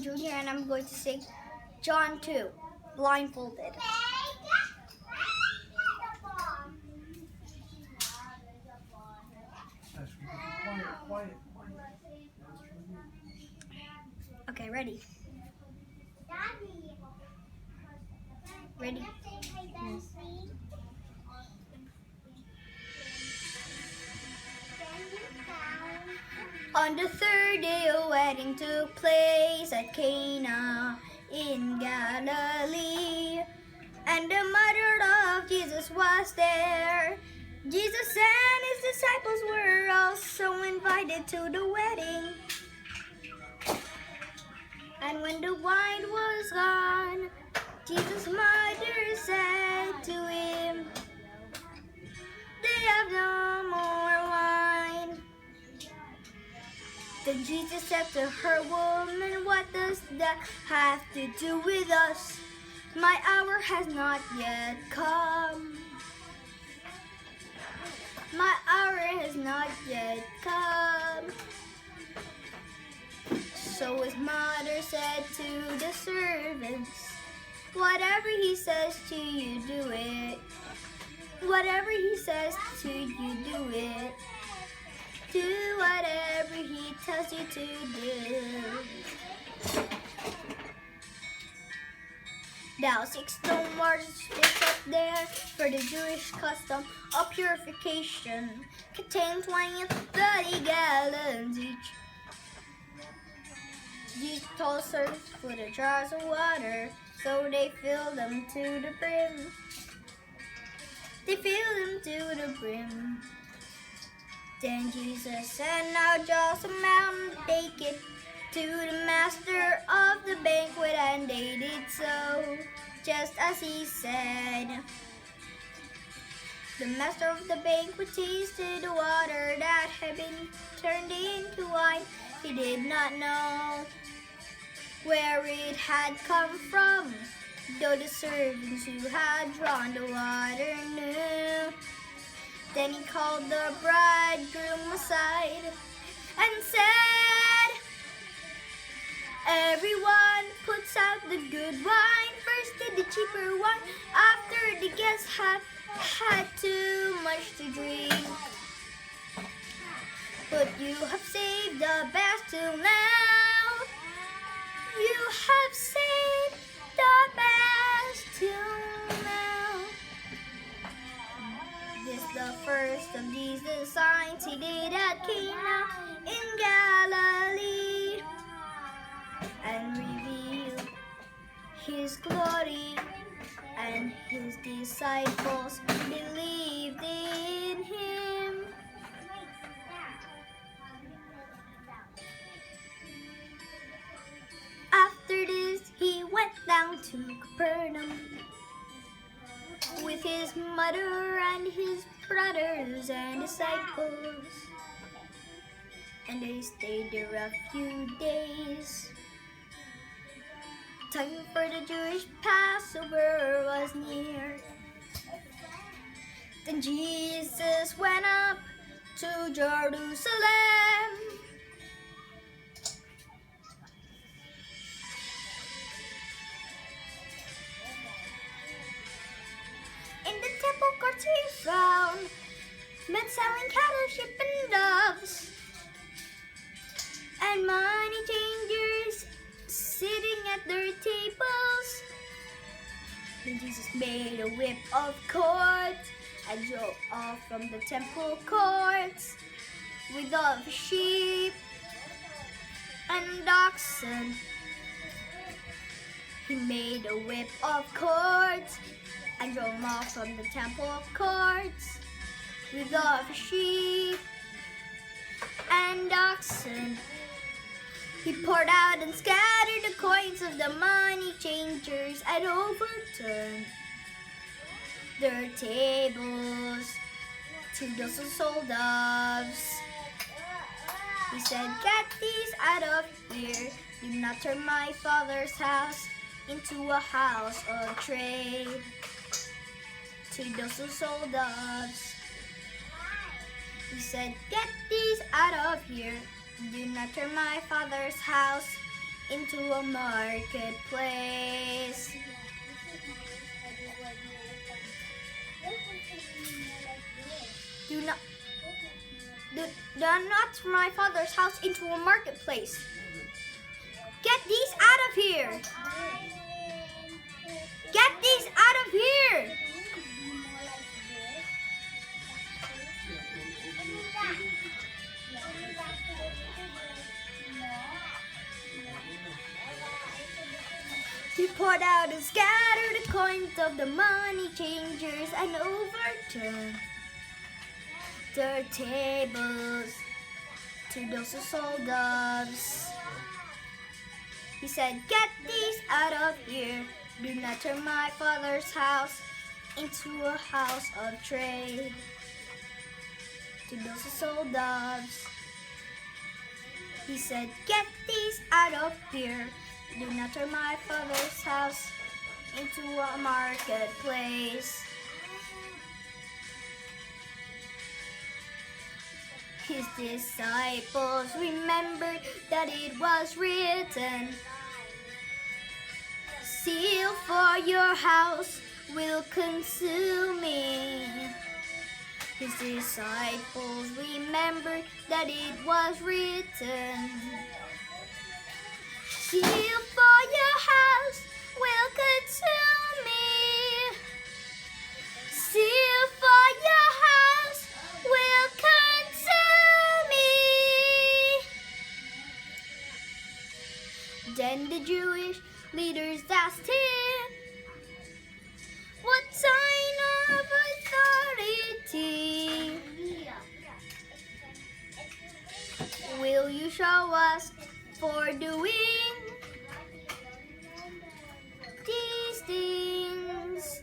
Jr. and I'm going to sing John 2, Blindfolded. Okay, ready? Ready? Yes. On the third day, a wedding took place at Cana in Galilee, and the mother of Jesus was there. Jesus and his disciples were also invited to the wedding. And when the wine was gone, Jesus' mother said to him, "They have no more wine." Then Jesus said to her, "Woman, what does that have to do with us? My hour has not yet come. My hour has not yet come." So his mother said to the servants, "Whatever he says to you, do it. Whatever he says to you, do it. Do whatever he tells you to do." Now 6 stone waters they set there for the Jewish custom of purification, contain 20 to 30 gallons each. These tall servants put the jars of water, so they fill them to the brim. They fill them to the brim. Then Jesus said, "Now draw some out and take it to the master of the banquet," and they did so, just as he said. The master of the banquet tasted the water that had been turned into wine. He did not know where it had come from, though the servants who had drawn the water knew. Then he called the bridegroom aside and said, "Everyone puts out the good wine first, then the cheaper wine after the guests have had too much to drink. But you have saved the best till now. You have saved the best till now." This the first of these the signs he did at Cana in Galilee, and revealed his glory, and his disciples believed in him. After this, he went down to Capernaum with his mother and his brothers and disciples, and they stayed there a few days. Time for the Jewish Passover was near. Then Jesus went up to Jerusalem. In the temple courts he found men selling cattle, sheep, and doves, and money changers sitting at their tables. Then Jesus made a whip of cords and drove off from the temple courts with all the sheep and oxen. He made a whip of cords and drove off from the temple courts with all the sheep and oxen. He poured out and scattered the coins of the money changers and overturned their tables to those who sold doves. He said, "Get these out of here. Do not turn my Father's house into a house of trade." To those who sold doves, he said, "Get these out of here. Do not turn my Father's house into a marketplace. Do not from my father's house into a marketplace. Get these out of here. Get these out of here. He poured out and scattered the coins of the money changers and overturned their tables to those who sold doves. He said, get these out of here. Do not turn my father's house into a house of trade. To those who sold doves. He said, get these out of here. Do not turn my father's house into a marketplace. His disciples remembered that it was written, zeal for your house will consume me. His disciples remembered that it was written, zeal for your house will consume me. Zeal for your house will consume me. Then the Jewish leaders asked him, what sign of authority will you show us for doing these things?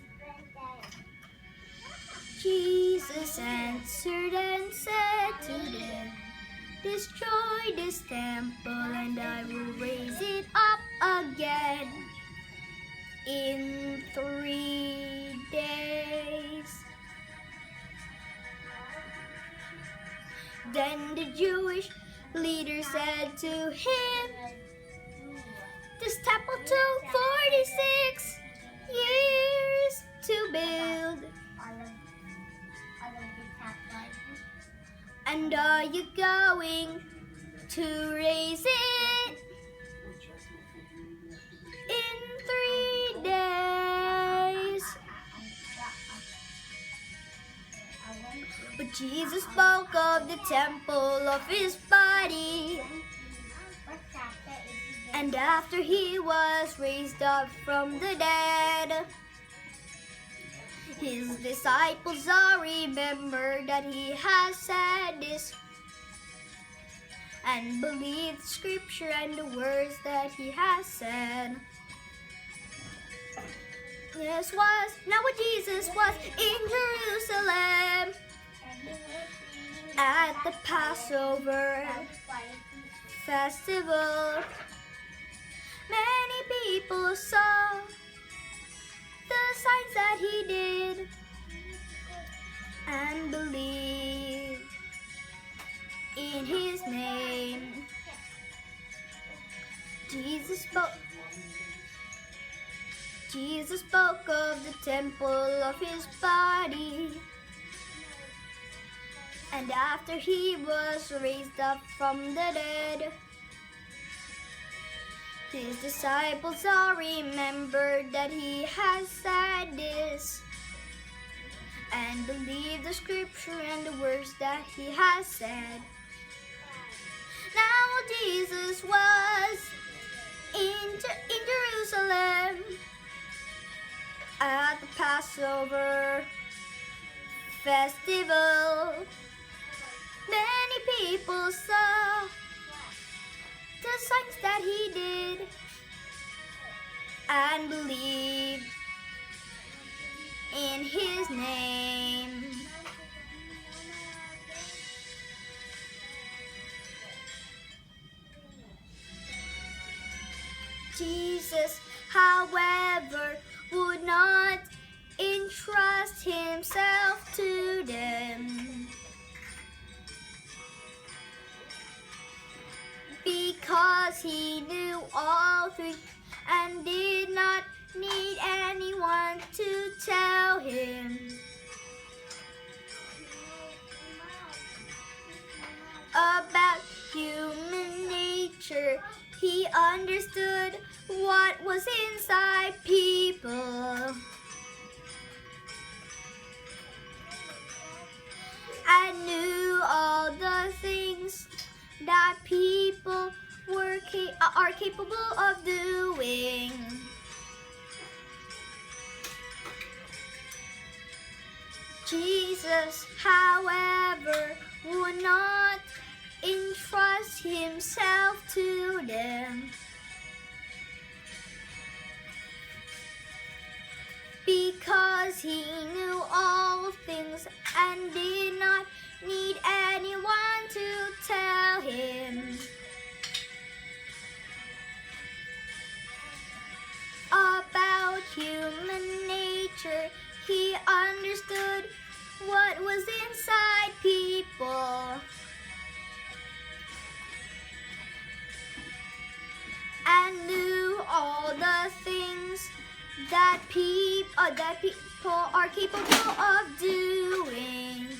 Jesus answered and said to them, destroy this temple and I will raise it up again in 3 days. Then the Jewish leader said to him, this temple took 46 years to build. And are you going to raise it in 3 days? But Jesus spoke of the temple of his body. And after he was raised up from the dead, his disciples all remembered that he has said this and believed scripture and the words that he has said. Now when Jesus was in Jerusalem at the Passover festival, many people saw the signs that he did and believed in his name. Jesus spoke of the temple of his body. And after he was raised up from the dead, his disciples all remembered that he has said this and believed the scripture and the words that he has said. Now Jesus was in Jerusalem at the Passover festival. Many people saw the signs that he did and believed in his name. Jesus, however, would not entrust himself to them, because because he knew all things and did not need anyone to tell him about human nature. He understood what was inside people and knew all the things that people are capable of doing. Jesus, however, would not entrust himself to them because he knew all things and did not need anyone to tell him about human nature. He understood what was inside people and knew all the things that people are capable of doing.